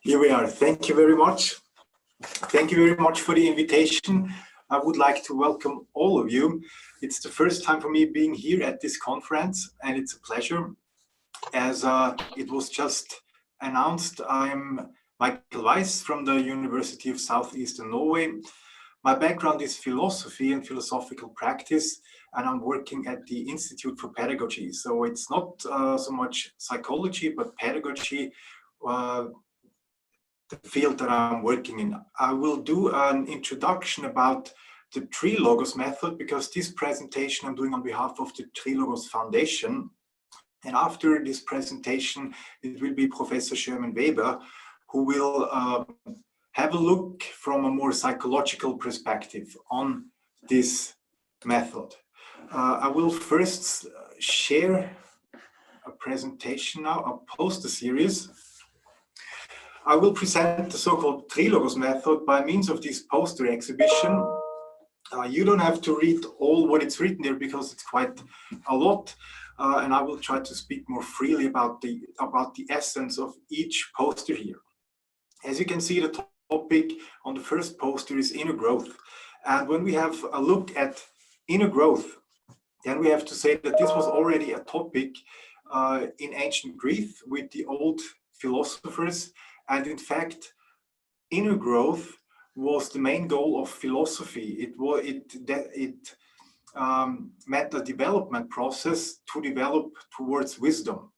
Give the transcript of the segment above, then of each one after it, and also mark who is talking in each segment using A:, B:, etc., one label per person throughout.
A: Here we are. Thank you very much. Thank you very much for the invitation. I would like to welcome all of you. It's the first time for me being here at this conference, and it's a pleasure. As it was just announced, I'm Michael Weiss from the University of Southeastern Norway. My background is philosophy and philosophical practice, and I'm working at the Institute for Pedagogy. So it's not so much psychology, but pedagogy, the field that I'm working in. I will do an introduction about the Trilogos Method, because this presentation I'm doing on behalf of the Trilogos Foundation. And after this presentation, it will be Professor Sherman Weber, who will have a look from a more psychological perspective on this method. I will first share a presentation now. I'll post the series. I will present the so-called Trilogos Method by means of this poster exhibition. You don't have to read all what it's written there because it's quite a lot, and I will try to speak more freely about the essence of each poster here. As you can see, the topic on the first poster is inner growth, and when we have a look at inner growth, then we have to say that this was already a topic in ancient Greece with the old philosophers. And in fact, inner growth was the main goal of philosophy. It meant a development process to develop towards wisdom.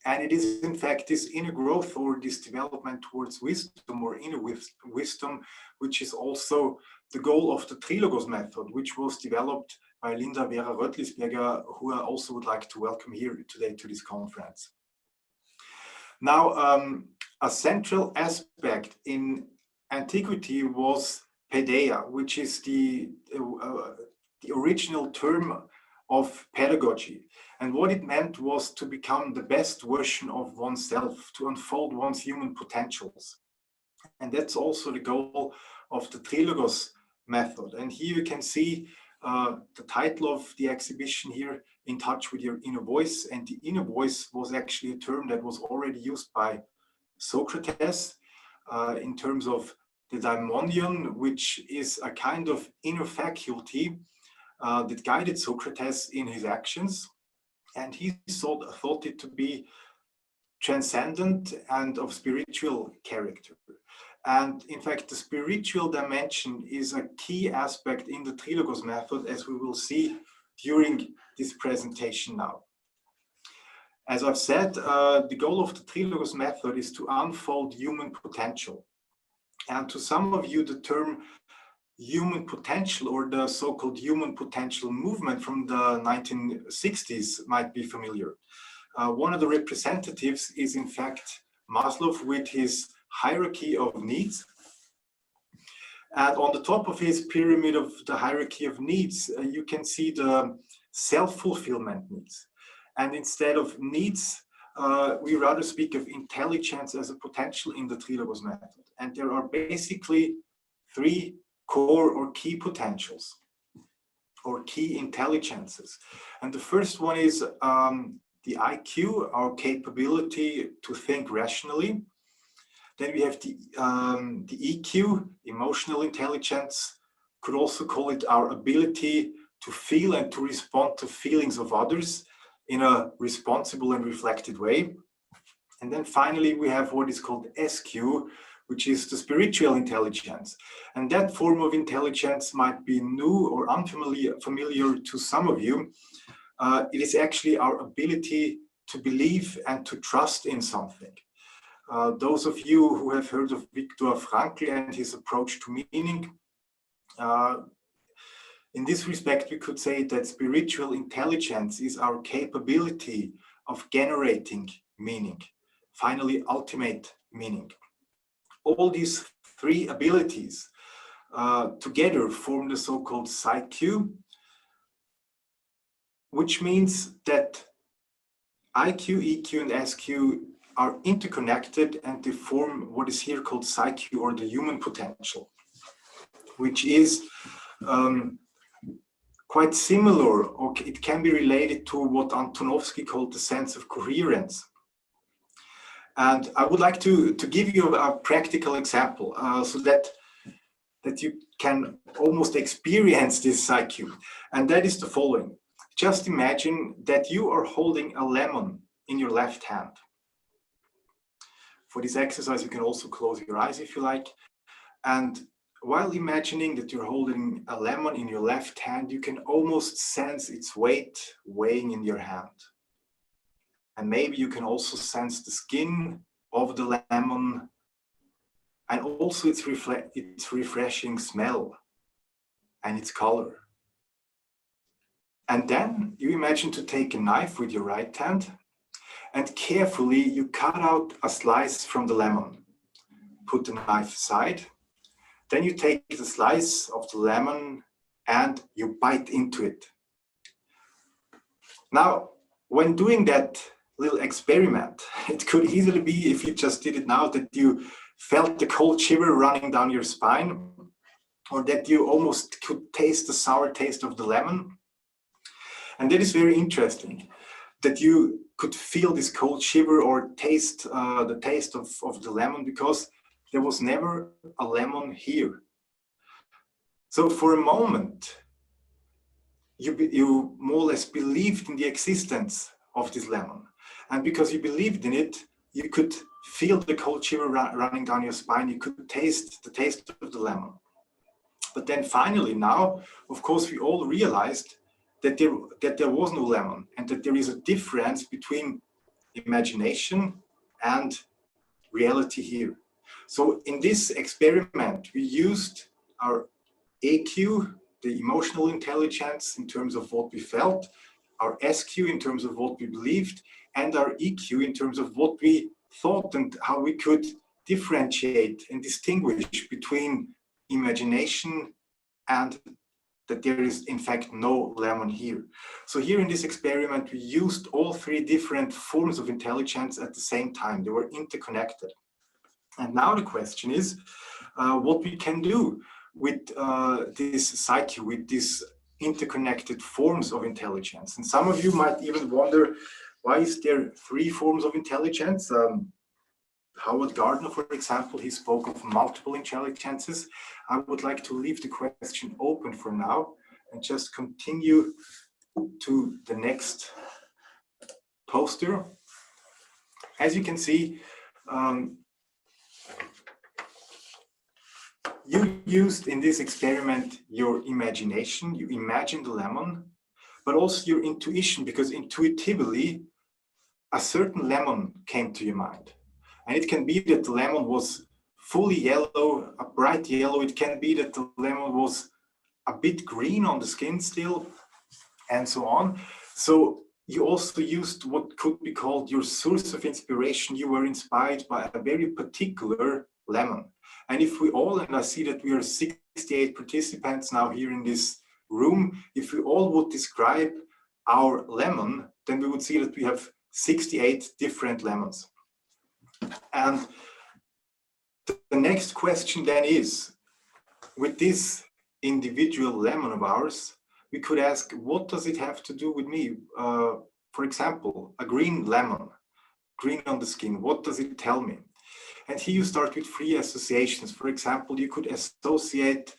A: And it is in fact this inner growth or this development towards wisdom or inner wisdom, which is also the goal of the Trilogos Method, which was developed by Linda Vera Röttlisberger, who I also would like to welcome here today to this conference. Now, a central aspect in antiquity was paideia, which is the original term of pedagogy. And what it meant was to become the best version of oneself, to unfold one's human potentials. And that's also the goal of the Trilogos Method. And here you can see the title of the exhibition here, In Touch with Your Inner Voice. And the inner voice was actually a term that was already used by Socrates in terms of the daimonion, which is a kind of inner faculty that guided Socrates in his actions. And he thought it to be transcendent and of spiritual character. And in fact, the spiritual dimension is a key aspect in the Trilogos Method, as we will see during this presentation now. As I've said, the goal of the Trilogos Method is to unfold human potential. And to some of you, the term human potential or the so-called human potential movement from the 1960s might be familiar. One of the representatives is in fact Maslow with his hierarchy of needs. And on the top of his pyramid of the hierarchy of needs, you can see the self-fulfillment needs. And instead of needs, we rather speak of intelligence as a potential in the Trilogos Method. And there are basically three core or key potentials or key intelligences. And the first one is the IQ, our capability to think rationally. Then we have the EQ, emotional intelligence. Could also call it our ability to feel and to respond to feelings of others in a responsible and reflected way. And then finally, we have what is called SQ, which is the spiritual intelligence. And that form of intelligence might be new or unfamiliar to some of you. It is actually our ability to believe and to trust in something. Those of you who have heard of Viktor Frankl and his approach to meaning, in this respect, we could say that spiritual intelligence is our capability of generating meaning, finally, ultimate meaning. All these three abilities together form the so-called SIBIU, which means that IQ, EQ, and SQ are interconnected and they form what is here called SIBIU, or the human potential, which is quite similar, or it can be related to what Antonovsky called the sense of coherence. And I would like to give you a practical example so that you can almost experience this SIBIU. And that is the following. Just imagine that you are holding a lemon in your left hand. For this exercise, you can also close your eyes if you like. And while imagining that you're holding a lemon in your left hand, you can almost sense its weight weighing in your hand. And maybe you can also sense the skin of the lemon and also its refreshing smell and its color. And then you imagine to take a knife with your right hand and carefully you cut out a slice from the lemon. Put the knife aside. Then you take the slice of the lemon and you bite into it. Now, when doing that little experiment, it could easily be, if you just did it now, that you felt the cold shiver running down your spine, or that you almost could taste the sour taste of the lemon. And that is very interesting, that you could feel this cold shiver or taste the taste of the lemon, because there was never a lemon here. So for a moment, you more or less believed in the existence of this lemon. And because you believed in it, you could feel the cold shiver running down your spine. You could taste the taste of the lemon. But then finally now, of course, we all realized that there was no lemon, and that there is a difference between imagination and reality here. So in this experiment, we used our AQ, the emotional intelligence, in terms of what we felt, our SQ in terms of what we believed, and our EQ in terms of what we thought and how we could differentiate and distinguish between imagination and that there is in fact no lemon here. So here in this experiment, we used all three different forms of intelligence at the same time. They were interconnected. And now the question is what we can do with this SIBIU, with these interconnected forms of intelligence. And some of you might even wonder, why is there three forms of intelligence? Howard Gardner, for example, he spoke of multiple intelligences. I would like to leave the question open for now and just continue to the next poster. As you can see, you used in this experiment your imagination, you imagined the lemon, but also your intuition, because intuitively a certain lemon came to your mind. And it can be that the lemon was fully yellow, a bright yellow. It can be that the lemon was a bit green on the skin still, and so on. So you also used what could be called your source of inspiration. You were inspired by a very particular lemon. And if we all, and I see that we are 68 participants now here in this room, if we all would describe our lemon, then we would see that we have 68 different lemons. And the next question then is, with this individual lemon of ours, we could ask, what does it have to do with me? For example, a green lemon, green on the skin, what does it tell me? And here you start with free associations. For example, you could associate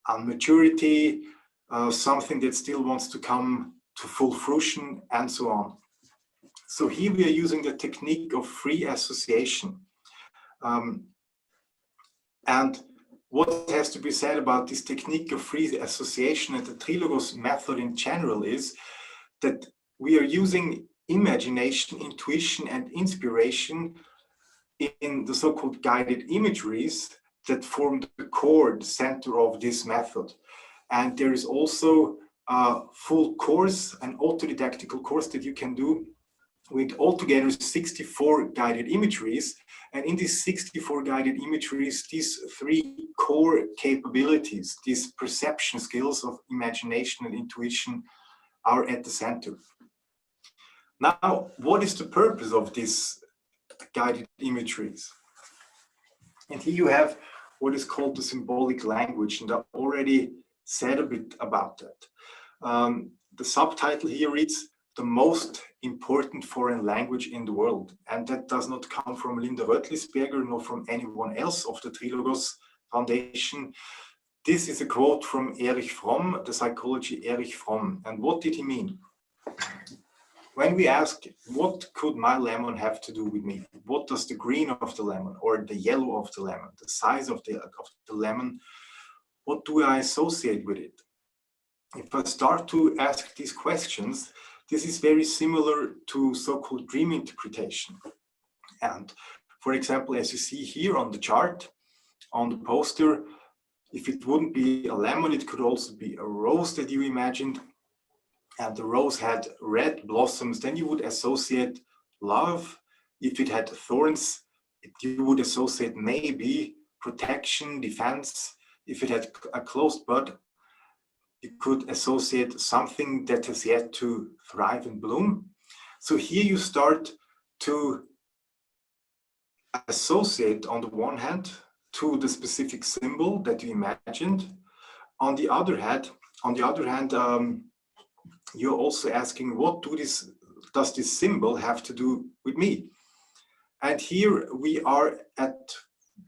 A: maturity, something that still wants to come to full fruition, and so on. So here we are using the technique of free association. And what has to be said about this technique of free association and the Trilogos method in general is that we are using imagination, intuition, and inspiration in the so-called guided imageries that form the core, the center of this method. And there is also a full course, an autodidactical course that you can do with altogether 64 guided imageries. And in these 64 guided imageries, these three core capabilities, these perception skills of imagination and intuition are at the center. Now, what is the purpose of these guided imageries? And here you have what is called the symbolic language, and I already said a bit about that. The subtitle here reads, the most important foreign language in the world. And that does not come from Linda Röttlisberger, nor from anyone else of the Trilogos Foundation. This is a quote from Erich Fromm, the psychologist Erich Fromm. And what did he mean? When we ask, what could my lemon have to do with me? What does the green of the lemon or the yellow of the lemon, the size of the lemon, what do I associate with it? If I start to ask these questions, this is very similar to so-called dream interpretation. And for example, as you see here on the chart, on the poster, if it wouldn't be a lemon, it could also be a rose that you imagined. And the rose had red blossoms, then you would associate love. If it had thorns, you would associate maybe protection, defense. If it had a closed bud, you could associate something that has yet to thrive and bloom. So here you start to associate, on the one hand, to the specific symbol that you imagined. On the other hand, you're also asking, what does this symbol have to do with me? And here we are at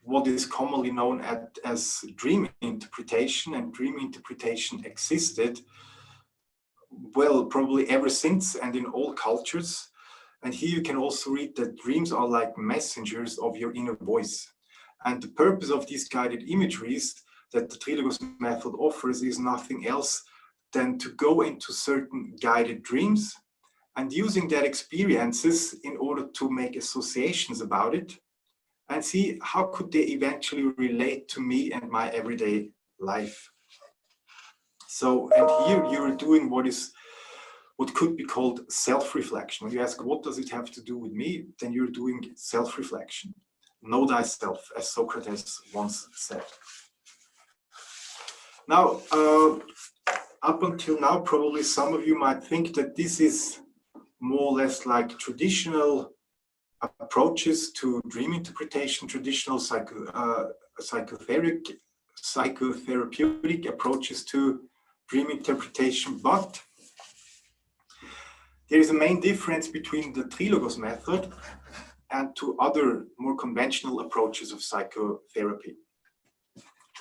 A: what is commonly known as dream interpretation, and dream interpretation existed, well, probably ever since and in all cultures. And here you can also read that dreams are like messengers of your inner voice. And the purpose of these guided imageries that the Trilogos method offers is nothing else than to go into certain guided dreams and using that experiences in order to make associations about it and see how could they eventually relate to me and my everyday life. So, and here you're doing what could be called self-reflection. When you ask, what does it have to do with me? Then you're doing self-reflection. Know thyself, as Socrates once said. Now, up until now, probably some of you might think that this is more or less like traditional approaches to dream interpretation, traditional psychotherapeutic approaches to dream interpretation, but there is a main difference between the Trilogos method and to other more conventional approaches of psychotherapy.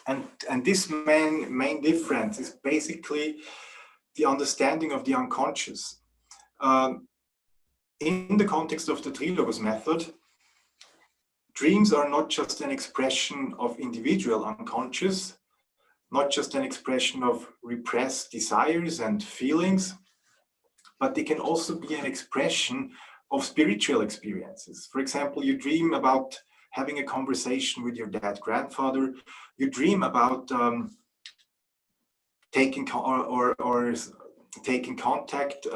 A: And this main difference is basically the understanding of the unconscious. In the context of the Trilogos method, dreams are not just an expression of individual unconscious, not just an expression of repressed desires and feelings, but they can also be an expression of spiritual experiences. For example, you dream about having a conversation with your dead grandfather. You dream about taking contact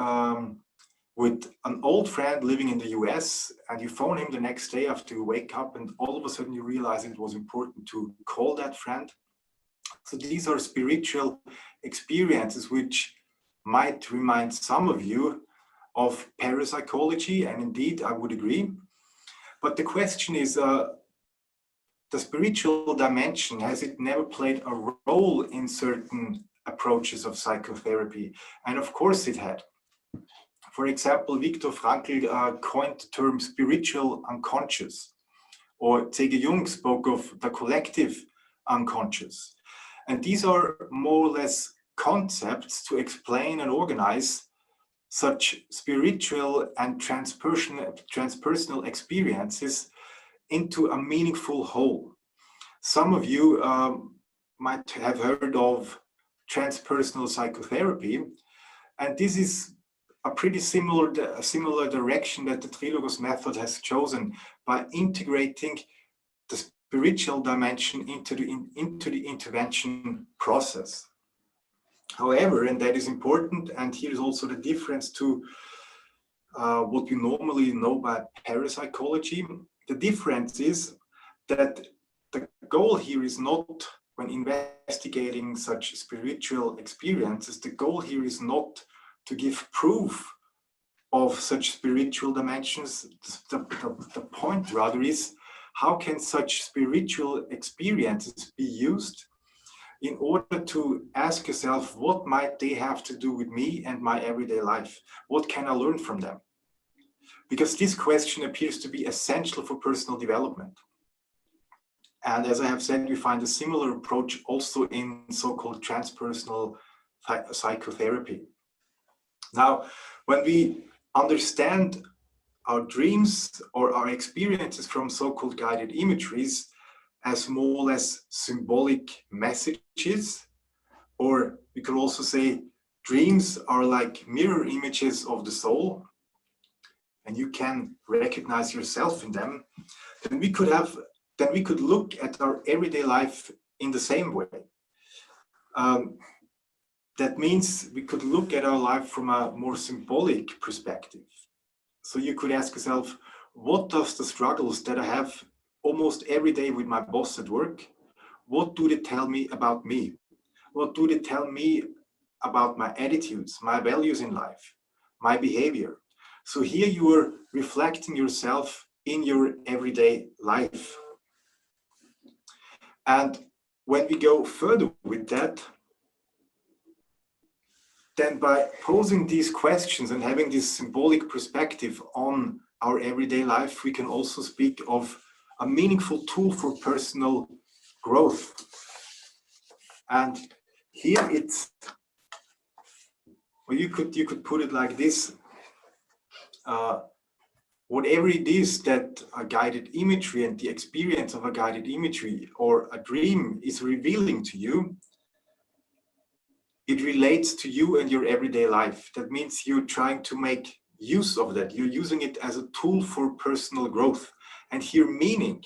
A: with an old friend living in the US, and you phone him the next day after you wake up, and all of a sudden you realize it was important to call that friend. So these are spiritual experiences which might remind some of you of parapsychology, and indeed I would agree. But the question is, the spiritual dimension, has it never played a role in certain approaches of psychotherapy? And of course it had. For example, Viktor Frankl coined the term spiritual unconscious, or C.G. Jung spoke of the collective unconscious. And these are more or less concepts to explain and organize such spiritual and transpersonal experiences into a meaningful whole. Some of you might have heard of transpersonal psychotherapy, and this is a pretty similar direction that the Trilogos method has chosen by integrating the spiritual dimension into the intervention process. However, and that is important, and here is also the difference to what we normally know by parapsychology. The difference is that the goal here is not, when investigating such spiritual experiences, the goal here is not to give proof of such spiritual dimensions. The point rather is, how can such spiritual experiences be used in order to ask yourself, what might they have to do with me and my everyday life? What can I learn from them? Because this question appears to be essential for personal development. And as I have said, we find a similar approach also in so-called transpersonal psychotherapy. Now, when we understand our dreams or our experiences from so-called guided imageries as more or less symbolic messages, or we could also say dreams are like mirror images of the soul, and you can recognize yourself in them, then we could look at our everyday life in the same way. That means we could look at our life from a more symbolic perspective. So you could ask yourself, what does the struggles that I have almost every day with my boss at work, what do they tell me about me? What do they tell me about my attitudes, my values in life, my behavior? So here you are reflecting yourself in your everyday life. And when we go further with that, then by posing these questions and having this symbolic perspective on our everyday life, we can also speak of a meaningful tool for personal growth. And here it's, well, you could put it like this. Whatever it is that a guided imagery and the experience of a guided imagery or a dream is revealing to you, it relates to you and your everyday life. That means you're trying to make use of that. You're using it as a tool for personal growth. And here meaning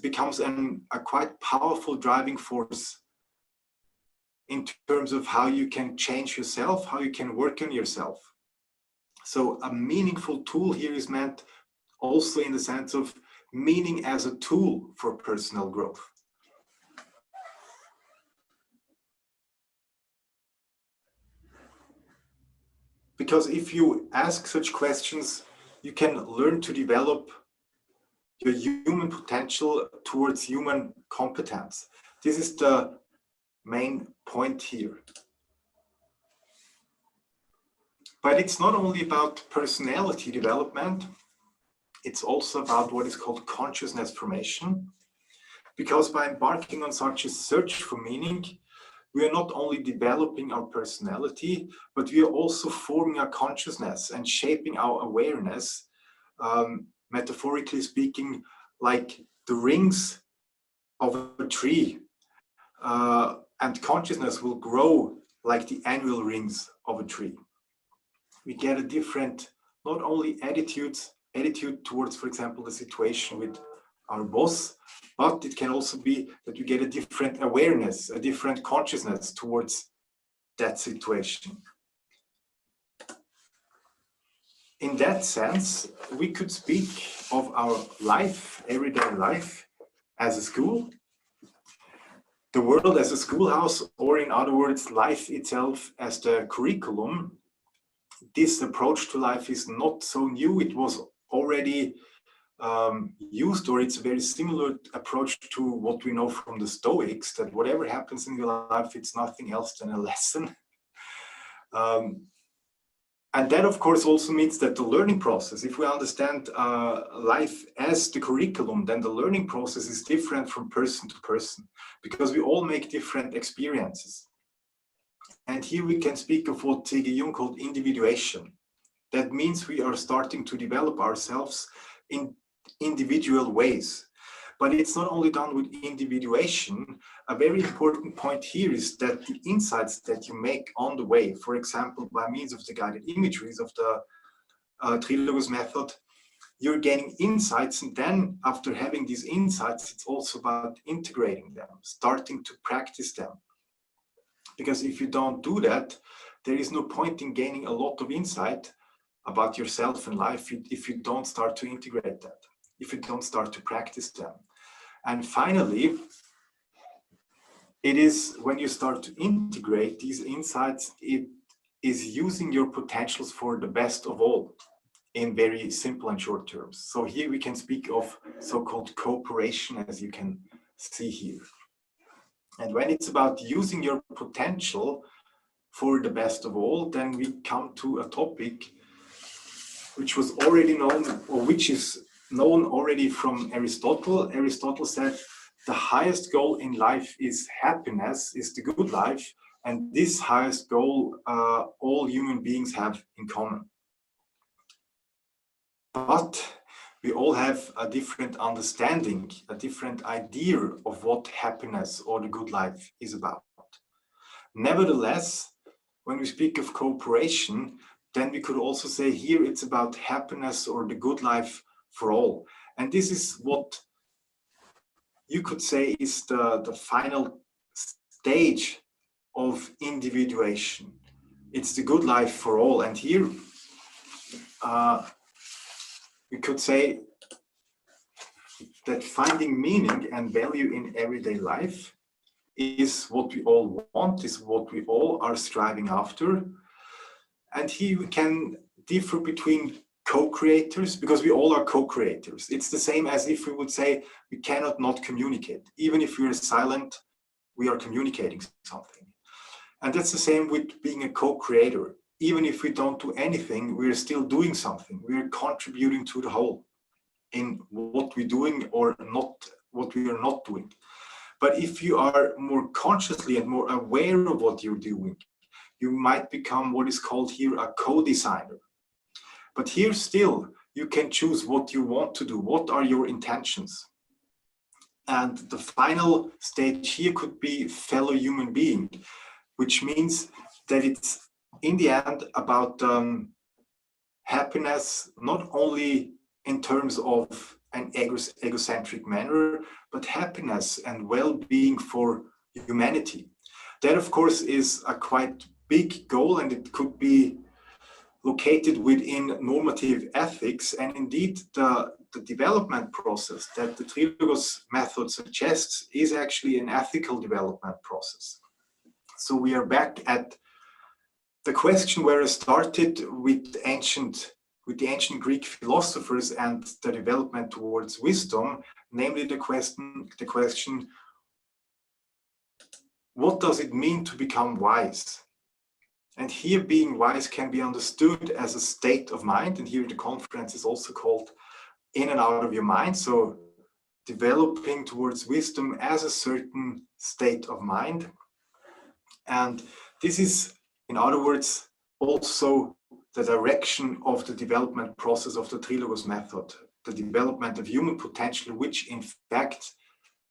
A: becomes a quite powerful driving force in terms of how you can change yourself, how you can work on yourself. So a meaningful tool here is meant also in the sense of meaning as a tool for personal growth. Because if you ask such questions, you can learn to develop your human potential towards human competence. This is the main point here. But it's not only about personality development, it's also about what is called consciousness formation. Because by embarking on such a search for meaning, we are not only developing our personality, but we are also forming our consciousness and shaping our awareness, metaphorically speaking, like the rings of a tree. And consciousness will grow like the annual rings of a tree. We get a different, not only attitude towards, for example, the situation with our boss, but it can also be that we get a different awareness, a different consciousness towards that situation. In that sense, we could speak of our life, everyday life, as a school, the world as a schoolhouse, or in other words, life itself as the curriculum. This approach to life is not so new. It was already used, or it's a very similar approach to what we know from the Stoics, that whatever happens in your life, it's nothing else than a lesson. And that, of course, also means that the learning process, if we understand life as the curriculum, then the learning process is different from person to person, because we all make different experiences. And here we can speak of what C.G. Jung called individuation. That means we are starting to develop ourselves in individual ways. But it's not only done with individuation. A very important point here is that the insights that you make on the way, for example, by means of the guided imageries of the Trilogos Method, you're gaining insights, and then after having these insights, it's also about integrating them, starting to practice them. Because if you don't do that, there is no point in gaining a lot of insight about yourself and life if you don't start to integrate that, if you don't start to practice them. And finally, it is when you start to integrate these insights, it is using your potentials for the best of all in very simple and short terms. So here we can speak of so-called cooperation, as you can see here. And when it's about using your potential for the best of all, then we come to a topic which was already known, or which is known already from Aristotle. Aristotle said the highest goal in life is happiness, is the good life, and this highest goal all human beings have in common. But we all have a different understanding, a different idea of what happiness or the good life is about. Nevertheless, when we speak of cooperation, then we could also say here it's about happiness or the good life for all. And this is what you could say is the final stage of individuation. It's the good life for all. And here we could say that finding meaning and value in everyday life is what we all want, is what we all are striving after. And here we can differ between co-creators, because we all are co-creators. It's the same as if we would say we cannot not communicate. Even if we are silent, we are communicating something. And that's the same with being a co-creator. Even if we don't do anything, we're still doing something. We're contributing to the whole in what we're doing or not, what we are not doing. But if you are more consciously and more aware of what you're doing, you might become what is called here a co-designer. But here still, you can choose what you want to do. What are your intentions? And the final stage here could be fellow human being, which means that it's in the end about happiness, not only in terms of an egocentric manner, but happiness and well-being for humanity. That, of course, is a quite big goal, and it could be located within normative ethics. And indeed, the development process that the Trilogos method suggests is actually an ethical development process. So we are back at the question where I started with the ancient Greek philosophers and the development towards wisdom, namely the question, what does it mean to become wise? And here being wise can be understood as a state of mind, and here the conference is also called In and Out of Your Mind. So developing towards wisdom as a certain state of mind. And this is, in other words, also the direction of the development process of the Trilogos method, the development of human potential, which in fact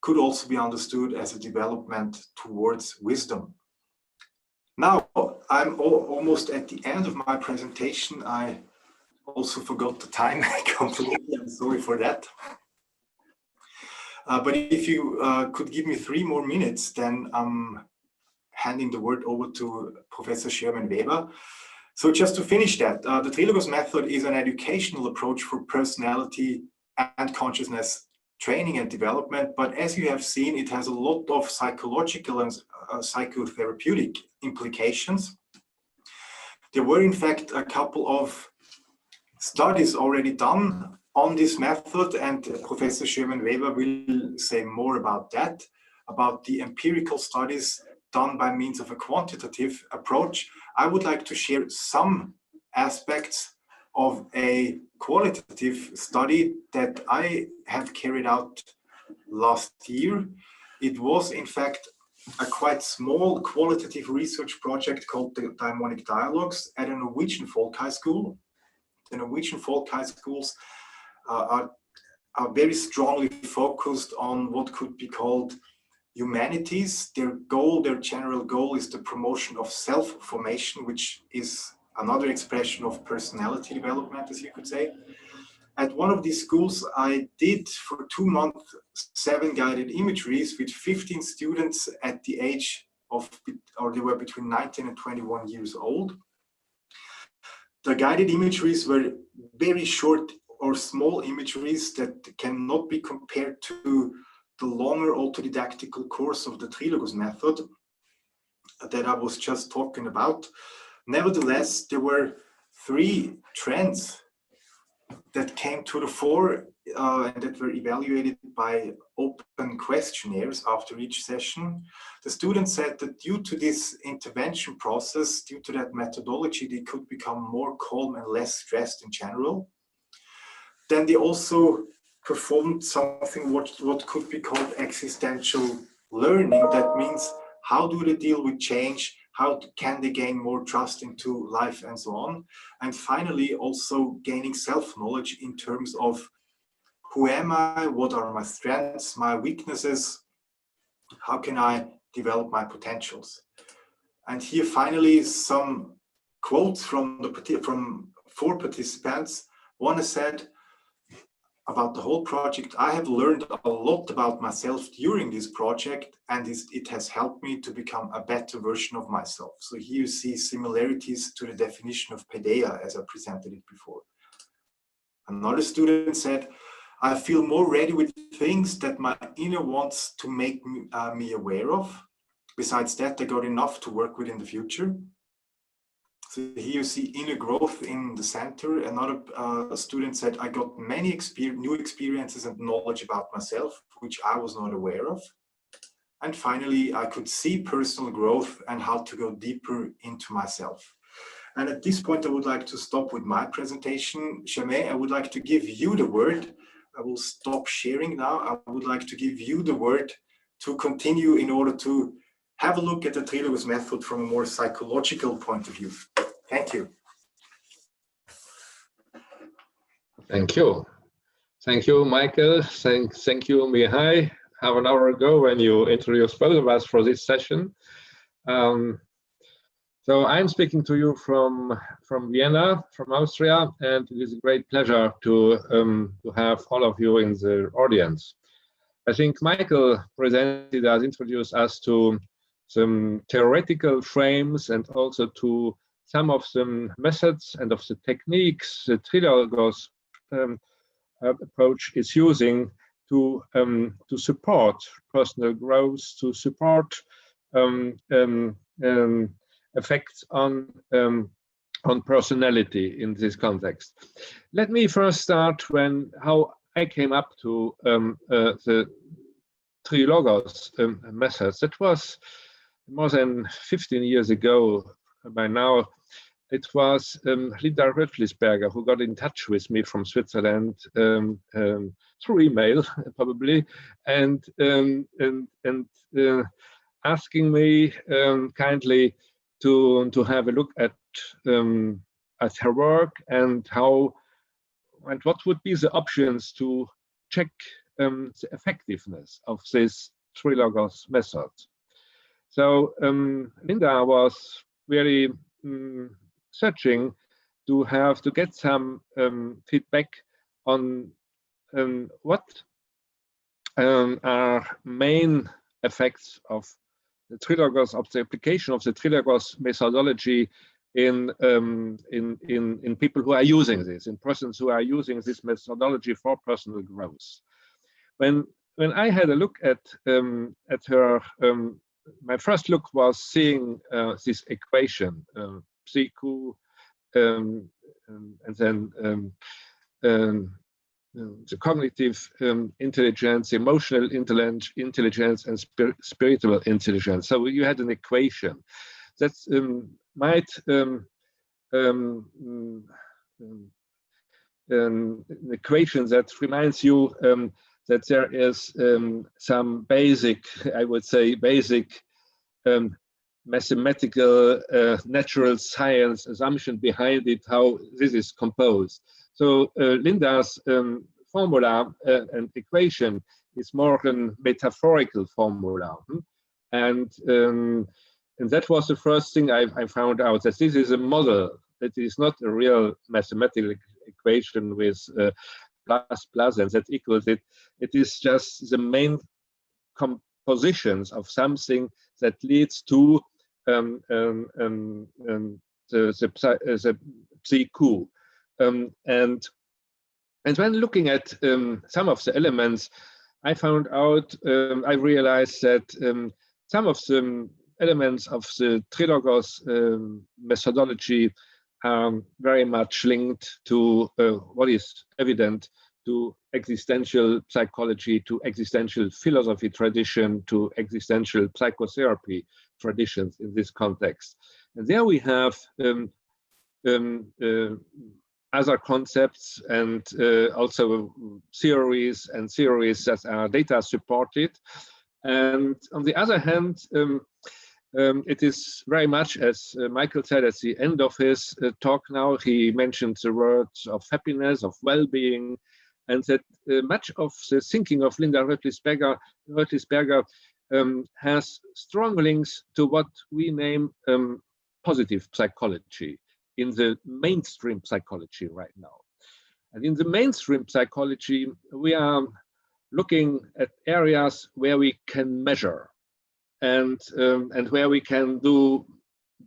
A: could also be understood as a development towards wisdom. Now, I'm almost at the end of my presentation. I also forgot the time completely. I'm sorry for that. But if you could give me 3 more minutes, then I'm handing the word over to Professor Sherman Weber. So just to finish that, the Trilogos method is an educational approach for personality and consciousness training and development. But as you have seen, it has a lot of psychological and psychotherapeutic implications. There were, in fact, a couple of studies already done on this method, and Professor Sherman Weber will say more about that, about the empirical studies done by means of a quantitative approach. I would like to share some aspects of a qualitative study that I have carried out last year. It was, in fact, a quite small qualitative research project called the Daimonic Dialogues at a Norwegian folk high school. The Norwegian folk high schools are very strongly focused on what could be called humanities. Their general goal is the promotion of self-formation, which is another expression of personality development, as you could say. At one of these schools, I did for 2 months 7 guided imageries with 15 students at the age of, or they were between 19 and 21 years old. The guided imageries were very short or small imageries that cannot be compared to the longer autodidactical course of the Trilogos method that I was just talking about. Nevertheless, there were 3 trends that came to the fore and that were evaluated by open questionnaires after each session. The students said that due to this intervention process, due to that methodology, they could become more calm and less stressed in general. Then they also performed something what could be called existential learning. That means, how do they deal with change? How can they gain more trust into life and so on? And finally, also gaining self-knowledge in terms of who am I? What are my strengths, my weaknesses? How can I develop my potentials? And here finally some quotes from four participants. One has said about the whole project, I have learned a lot about myself during this project, and it has helped me to become a better version of myself. So here you see similarities to the definition of paideia as I presented it before. Another student said, I feel more ready with things that my inner wants to make me aware of. Besides that, I got enough to work with in the future. So here you see inner growth in the center. Another student said, I got many new experiences and knowledge about myself, which I was not aware of. And finally, I could see personal growth and how to go deeper into myself. And at this point, I would like to stop with my presentation. Jamé, I would like to give you the word. I will stop sharing now. I would like to give you the word to continue in order to have a look at the Trilogos method from a more psychological point of view. Thank you.
B: Thank you. Thank you, Michael. Thank you, Mihai. Half an hour ago when you introduced both of us for this session. So I'm speaking to you from Vienna, from Austria, and it is a great pleasure to have all of you in the audience. I think Michael introduced us to some theoretical frames and also to some of the methods and of the techniques the Trilogos approach is using to support personal growth, to support effects on personality in this context. Let me first start how I came up to the Trilogos methods. That was more than 15 years ago by now. It was Linda Röttlisberger who got in touch with me from Switzerland through email, probably, and asking me kindly to have a look at her work and what would be the options to check the effectiveness of this Trilogos method. So Linda was very searching to get some feedback on what are main effects of the Trilogos, of the application of the Trilogos methodology in people who are using this, in persons who are using this methodology for personal growth. When I had a look at her, my first look was seeing this equation, CQ, and then the cognitive intelligence, emotional intelligence, and spiritual intelligence. So you had an equation that might an equation that reminds you that there is some basic, I would say, basic mathematical natural science assumption behind it, how this is composed. So Linda's formula and equation is more a metaphorical formula. And that was the first thing I found out, that this is a model. It is not a real mathematical equation with plus and that equals it. It is just the main compositions of something that leads to the PQ. And when looking at some of the elements, I found out, I realized that some of the elements of the Trilogos methodology are very much linked to what is evident to existential psychology, to existential philosophy tradition, to existential psychotherapy traditions in this context. And there we have other concepts and also theories that are data supported. And on the other hand, it is very much, as Michael said at the end of his talk now, he mentioned the words of happiness, of well-being, and that much of the thinking of Linda Rötlisberger has strong links to what we name positive psychology in the mainstream psychology right now. And in the mainstream psychology, we are looking at areas where we can measure and where we can do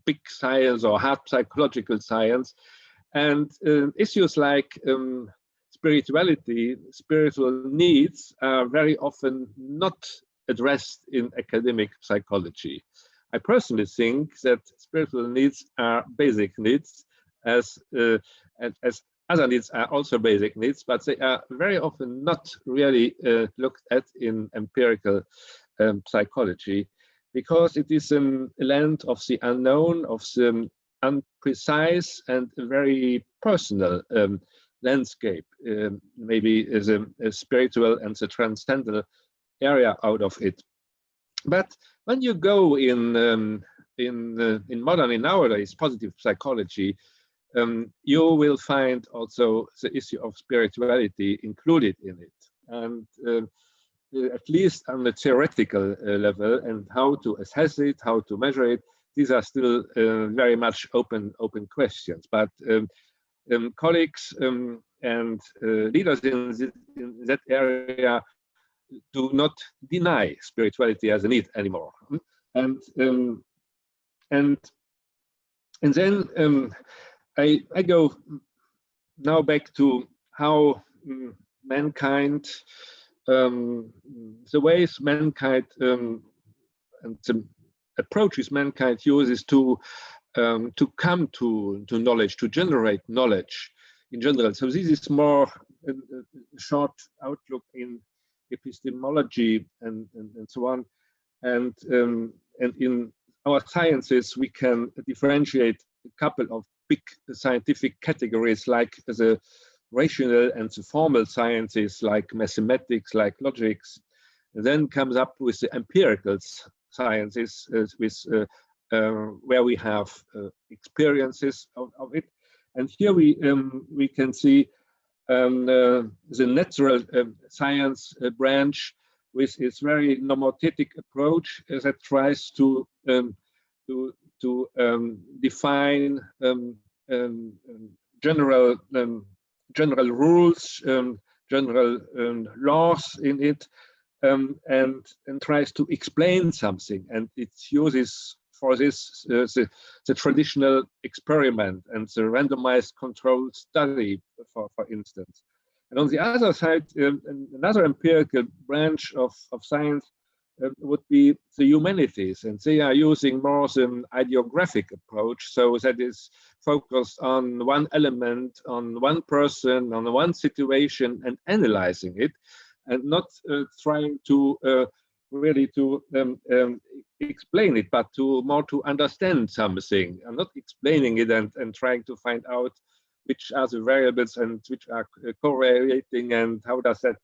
B: big science or hard psychological science, and issues like spirituality, spiritual needs are very often not addressed in academic psychology. I personally think that spiritual needs are basic needs, as other needs are also basic needs, but they are very often not really looked at in empirical psychology, because it is a land of the unknown, of the imprecise and very personal landscape, maybe is a spiritual and the transcendental area out of it. But when you go in modern, in nowadays, positive psychology, you will find also the issue of spirituality included in it, and at least on the theoretical level, and how to assess it, how to measure it, these are still very much open questions. But colleagues and leaders in that area do not deny spirituality as a need anymore. And then I go now back to how mankind, the ways mankind and the approaches mankind uses to come to knowledge, to generate knowledge in general. So this is more a short outlook in epistemology and so on. And in our sciences, we can differentiate a couple of big scientific categories, like the rational and the formal sciences, like mathematics, like logics. And then comes up with the empirical sciences, where we have experiences of it. And here we can see the natural science branch with its very nomothetic approach that tries to define general rules, general laws in it, and tries to explain something. And it uses for this the traditional experiment and the randomized controlled study, for instance. And on the other side, another empirical branch of science would be the humanities, and they are using more an ideographic approach, so that is focused on one element, on one person, on one situation, and analyzing it, and not trying to really to explain it, but more to understand something, and not explaining it and trying to find out which are the variables and which are correlating and how does that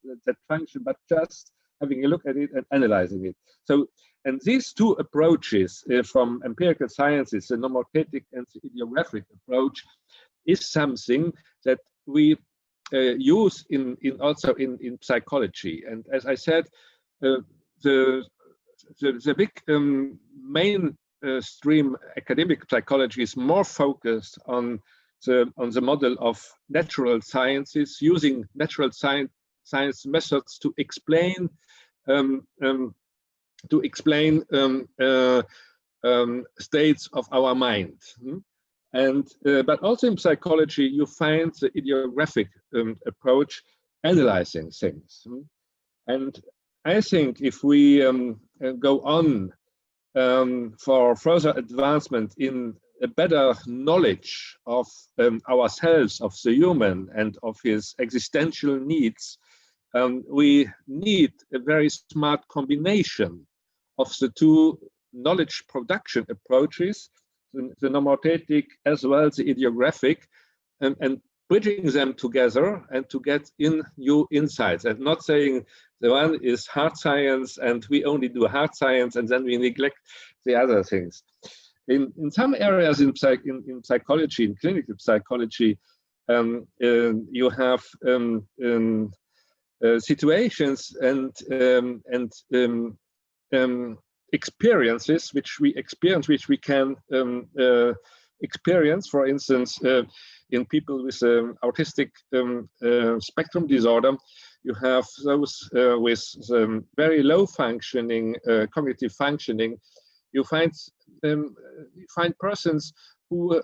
B: function, but just having a look at it and analyzing it. So, and these two approaches from empirical sciences, the nomothetic and the ideographic approach, is something that we use also in psychology. And as I said, the big mainstream academic psychology is more focused on the model of natural sciences, using natural science methods to explain states of our mind. And but also in psychology, you find the ideographic approach analyzing things. And I think if we go on for further advancement in a better knowledge of ourselves, of the human, and of his existential needs, we need a very smart combination of the two knowledge production approaches, the nomothetic as well as the ideographic, and bridging them together and to get in new insights, and not saying the one is hard science and we only do hard science and then we neglect the other things. In some areas in psychology, in clinical psychology, you have situations and experiences which we can experience. For instance, in people with autistic spectrum disorder, you have those with very low functioning cognitive functioning. You find persons who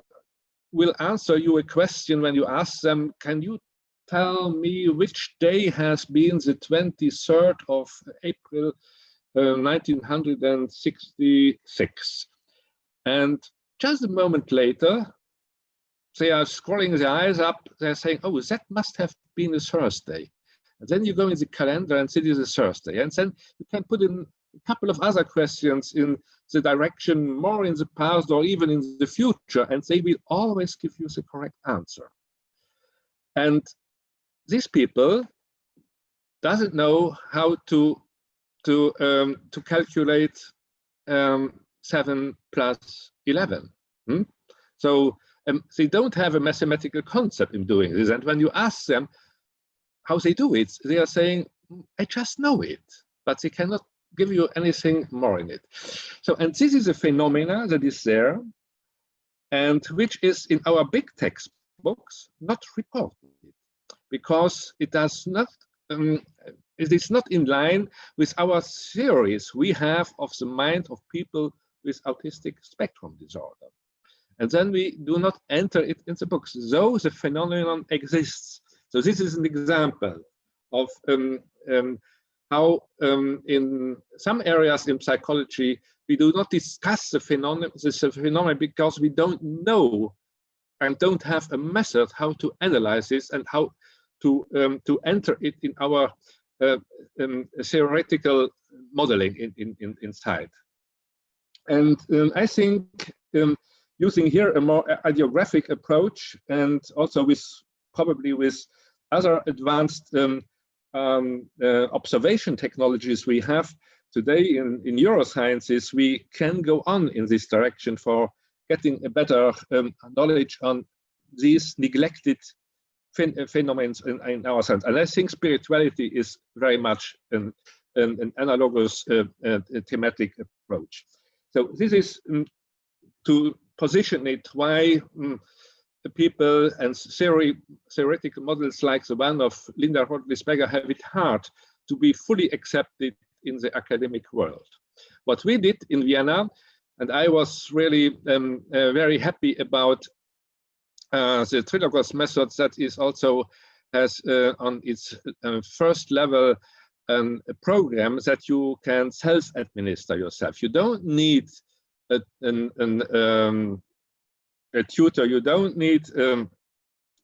B: will answer you a question when you ask them, can you tell me which day has been the 23rd of April 1966? And just a moment later, they are scrolling their eyes up, they're saying, oh, that must have been a Thursday. And then you go in the calendar and see it is a Thursday. And then you can put in a couple of other questions in the direction more in the past or even in the future, and they will always give you the correct answer. And these people doesn't know how to calculate 7 plus 11. So they don't have a mathematical concept in doing this. And when you ask them how they do it, they are saying, I just know it, but they cannot give you anything more in it. So, and this is a phenomena that is there and which is in our big textbooks not reported, because it does not, it is not in line with our theories we have of the mind of people with autistic spectrum disorder. And then we do not enter it in the books, though the phenomenon exists. So this is an example of how in some areas in psychology, we do not discuss the phenomenon because we don't know and don't have a method how to analyze this and how to enter it in our theoretical modeling inside. And I think using here a more ideographic approach, and also with probably with other advanced observation technologies we have today in neurosciences, we can go on in this direction for getting a better knowledge on these neglected phenomena in our sense. And I think spirituality is very much an analogous thematic approach. So this is to position it why the people and theoretical models like the one of Linda Rodlis-Becker have it hard to be fully accepted in the academic world. What we did in Vienna, and I was really very happy about the Trilogos method, that is also has on its first level a program that you can self-administer yourself. You don't need a tutor, you don't need a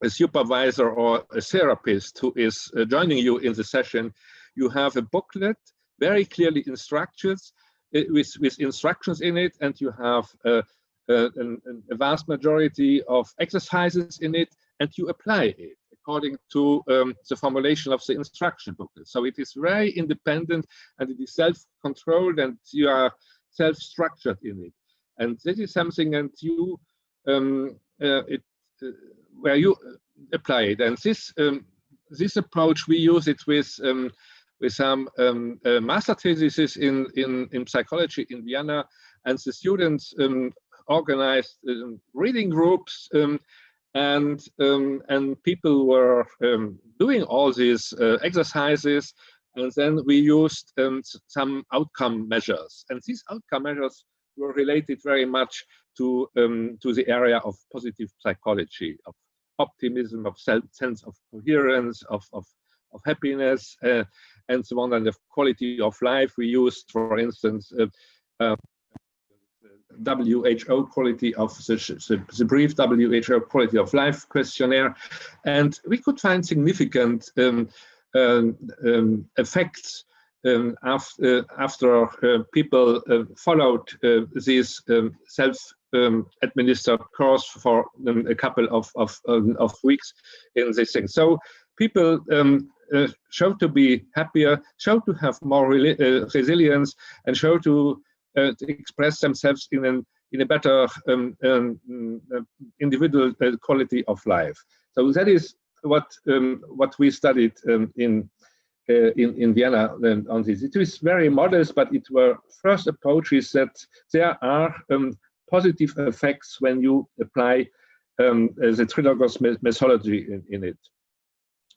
B: supervisor or a therapist who is joining you in the session. You have a booklet, very clearly instructions, with instructions in it, and you have a vast majority of exercises in it, and you apply it according to the formulation of the instruction booklet. So it is very independent, and it is self-controlled, and you are self-structured in it. And this is something that you where you apply it. And this approach, we use it with some master theses in psychology in Vienna, and the students organized reading groups, and people were doing all these exercises, and then we used some outcome measures, and these outcome measures were related very much to the area of positive psychology, of optimism, of sense of coherence, of happiness, and so on, and of quality of life. We used, for instance, WHO quality of the brief WHO quality of life questionnaire, and we could find significant effects after people followed this self-administered course for a couple of weeks in this thing. So people show to be happier, show to have more resilience, and show to express themselves in a better individual quality of life. So that is what we studied in Vienna on this. It is very modest, but it were first approaches that there are positive effects when you apply the Trilogos methodology in it.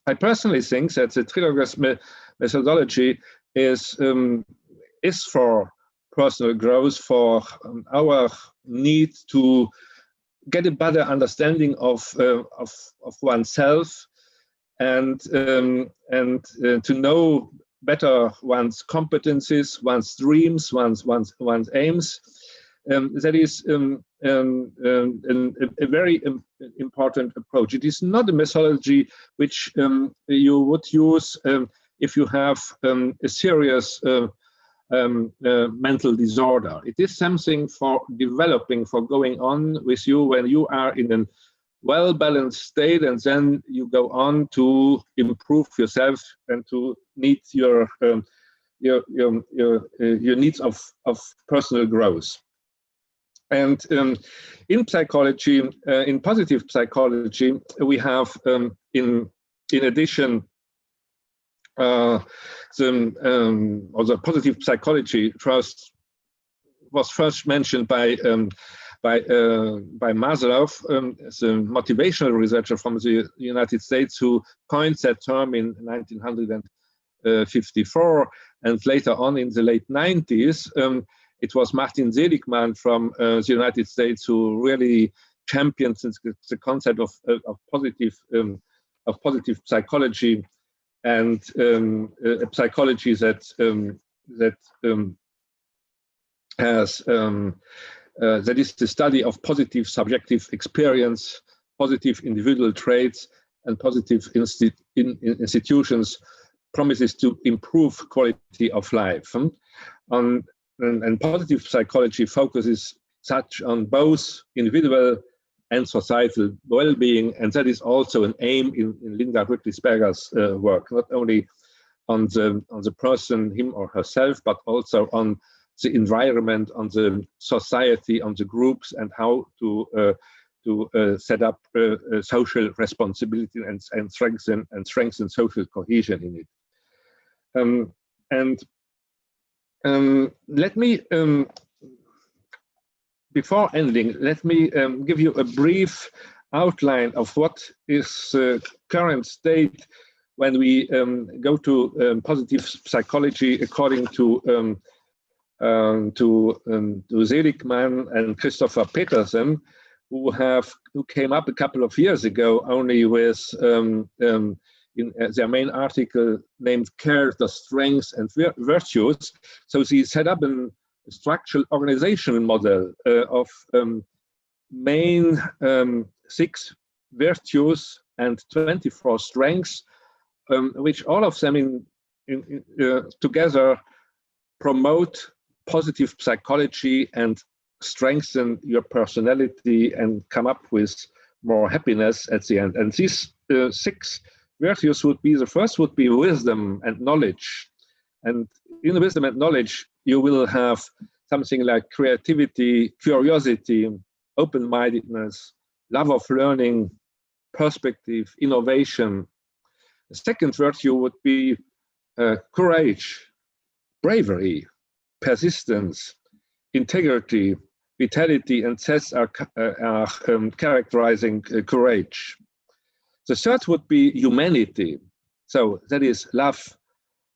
B: I personally think that the Trilogos methodology is for personal growth, for our need to get a better understanding of oneself, and to know better one's competencies, one's dreams, one's aims. That is a very important approach. It is not a methodology which you would use if you have a serious mental disorder. It is something for developing, for going on with you when you are in a well-balanced state, and then you go on to improve yourself and to meet your needs of personal growth. And in psychology, in positive psychology, we have in addition the positive psychology was first mentioned by Maslow, the motivational researcher from the United States, who coined that term in 1954, and later on in the late 90s. It was Martin Seligman from the United States who really championed the concept of positive psychology, and a psychology that is the study of positive subjective experience, positive individual traits, and positive institutions, promises to improve quality of life. And positive psychology focuses such on both individual and societal well-being, and that is also an aim in Linda Rüttlisberger's work, not only on the person, him or herself, but also on the environment, on the society, on the groups, and how to set up social responsibility and strengthen social cohesion in it. Let me, before ending, let me give you a brief outline of what is the current state when we go to positive psychology according to Seligman and Christopher Peterson, who came up a couple of years ago only with in their main article named Character, Strengths and Virtues. So they set up a structural organizational model of main 6 virtues and 24 strengths, which all of them together promote positive psychology and strengthen your personality and come up with more happiness at the end. And these 6 virtues would be, the first would be wisdom and knowledge. And in wisdom and knowledge, you will have something like creativity, curiosity, open-mindedness, love of learning, perspective, innovation. The second virtue would be courage, bravery, persistence, integrity, vitality, and these are characterizing courage. The third would be humanity. So that is love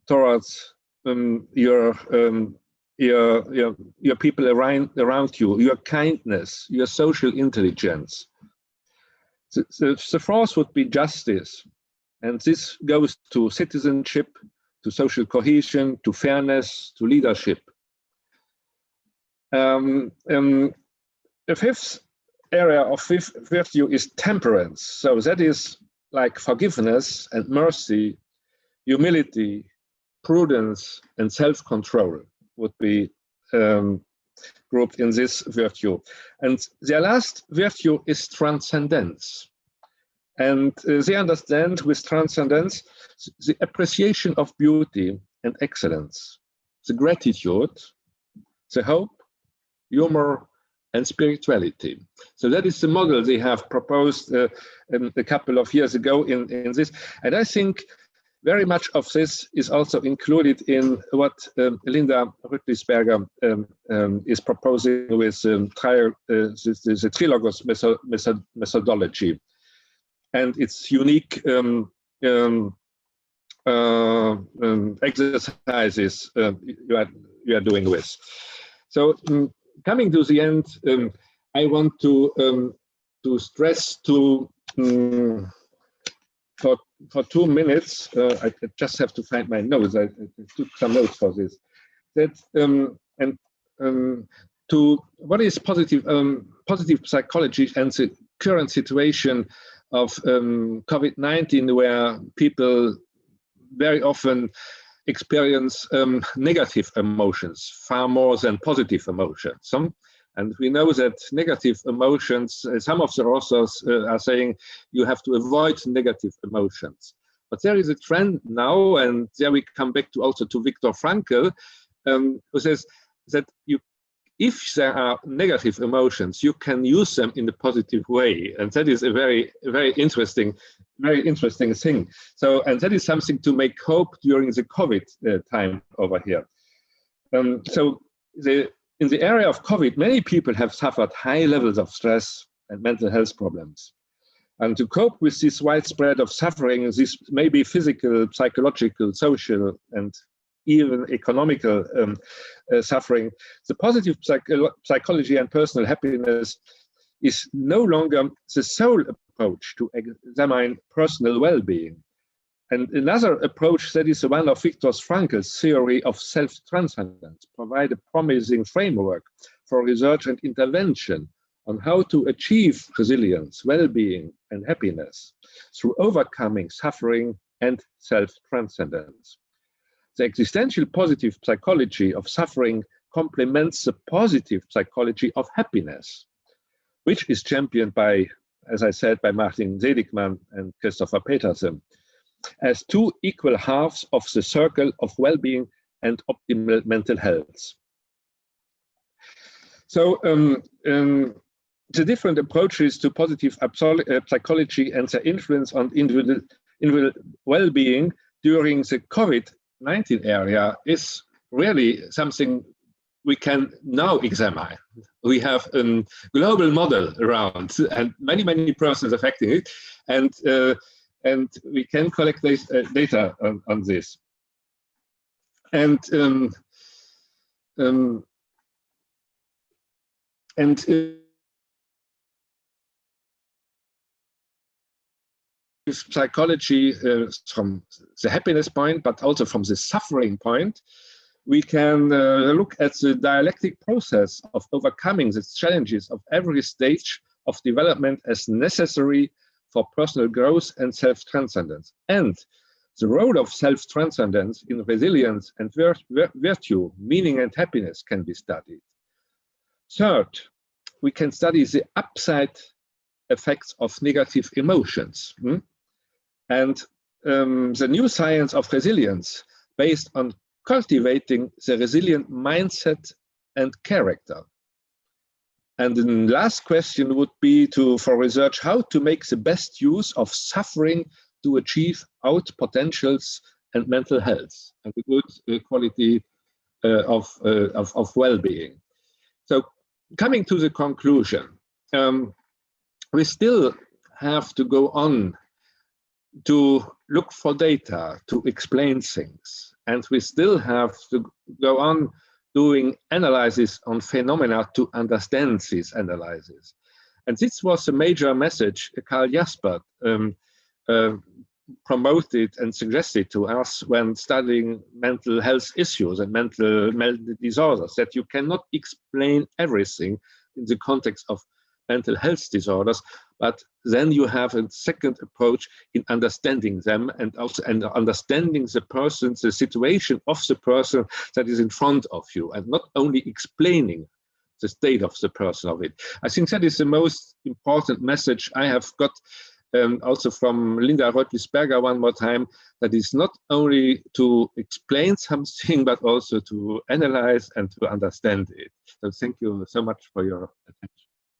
B: towards your people around you, your kindness, your social intelligence. The fourth would be justice. And this goes to citizenship, to social cohesion, to fairness, to leadership. The fifth area of virtue is temperance. So that is like forgiveness and mercy, humility, prudence, and self-control would be grouped in this virtue. And their last virtue is transcendence. And they understand with transcendence the appreciation of beauty and excellence, the gratitude, the hope, humor, and spirituality. So that is the model they have proposed a couple of years ago in this. And I think very much of this is also included in what Linda Rüttlisberger is proposing with the Trilogos methodology and its unique exercises you are doing with. So coming to the end, I want to stress for 2 minutes, I just have to find my notes. I took some notes for this. That to what is positive psychology and the current situation of COVID-19, where people very often experience negative emotions far more than positive emotions. And we know that negative emotions, some of the authors are saying you have to avoid negative emotions. But there is a trend now, and there we come back to also to Viktor Frankl, who says that if there are negative emotions, you can use them in a positive way. And that is a very, very interesting thing. So, and that is something to make hope during the COVID time over here. So in the area of COVID, many people have suffered high levels of stress and mental health problems. And to cope with this widespread of suffering, this may be physical, psychological, social, and even economical suffering, the positive psychology and personal happiness is no longer the sole approach to examine personal well-being. And another approach, that is the one of Viktor Frankl's theory of self-transcendence, provide a promising framework for research and intervention on how to achieve resilience, well-being, and happiness through overcoming suffering and self-transcendence. The existential positive psychology of suffering complements the positive psychology of happiness, which is championed by, as I said, by Martin Seligman and Christopher Peterson, as two equal halves of the circle of well-being and optimal mental health. So the different approaches to positive psychology and their influence on individual well-being during the COVID-19 era is really something we can now examine. We have a global model around and many persons affecting it, and we can collect this, data on this. And psychology from the happiness point, but also from the suffering point, we can look at the dialectic process of overcoming the challenges of every stage of development as necessary for personal growth and self-transcendence. And the role of self-transcendence in resilience and virtue, meaning and happiness can be studied. Third, we can study the upside effects of negative emotions. And the new science of resilience based on cultivating the resilient mindset and character. And the last question would be for research how to make the best use of suffering to achieve out potentials and mental health and the good quality of well-being. So coming to the conclusion, we still have to go on to look for data to explain things. And we still have to go on doing analysis on phenomena to understand these analyses. And this was a major message Karl Jaspers promoted and suggested to us when studying mental health issues and mental disorders, that you cannot explain everything in the context of mental health disorders, but then you have a second approach in understanding them and also understanding the person, the situation of the person that is in front of you, and not only explaining the state of the person of it. I think that is the most important message I have got also from Linda Reutlisberger one more time, that is not only to explain something, but also to analyze and to understand it. So thank you so much for your